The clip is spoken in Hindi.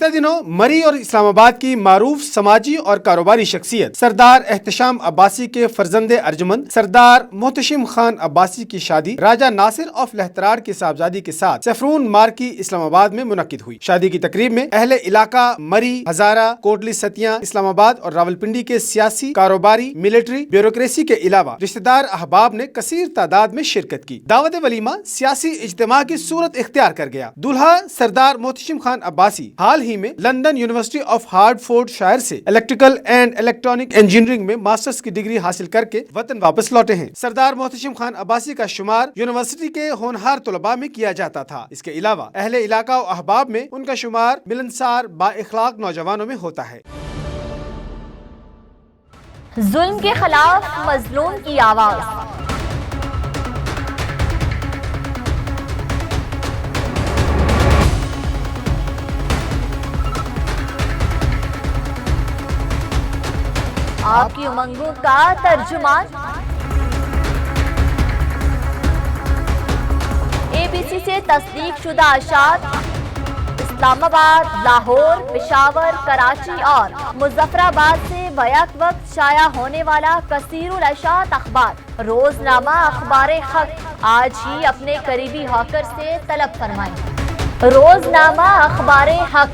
गुज़िश्ता दिनों मरी और इस्लामाबाद की मारूफ समाजी और कारोबारी शख्सियत सरदार एहतशाम अब्बासी के फर्जंदे अर्जुमंद सरदार मोहतशिम खान अब्बासी की शादी राजा नासिर ऑफ लहतरार की साहबजादी के साथ सैफरून मार्की इस्लामाबाद में मुनक्किद हुई। शादी की तकरीब में अहले इलाका मरी, हजारा, कोटली सतिया, इस्लामाबाद और रावलपिंडी के सियासी, कारोबारी, मिलिट्री, ब्यूरोक्रेसी के अलावा रिश्तेदार अहबाब ने कसीर तादाद में शिरकत की। दावत वलीमा सियासी इज्तिमा की सूरत इख्तियार कर गया। दूल्हा सरदार मोहतशिम खान अब्बासी हाल ही में लंदन यूनिवर्सिटी ऑफ हार्टफोर्डशायर से इलेक्ट्रिकल एंड इलेक्ट्रॉनिक इंजीनियरिंग में मास्टर्स की डिग्री हासिल करके वतन वापस लौटे हैं। सरदार मोहतशिम खान अब्बासी का शुमार यूनिवर्सिटी के होनहार तुलबा में किया जाता था। इसके अलावा अहले इलाका और अहबाब में उनका शुमार मिलनसार बाइखलाक नौजवानों में होता है। जुल्म के खिलाफ मजलूम की आवाज। आपकी उमंगों का तर्जुमान। एबीसी से तस्दीक शुदा अशात इस्लामाबाद, लाहौर, पेशावर, कराची और मुजफ्फराबाद से बैक वक्त शाया होने वाला कसीरुल अशात अखबार रोजनामा अखबार हक आज ही अपने करीबी हॉकर से तलब फरमाएं। रोजनामा अखबार हक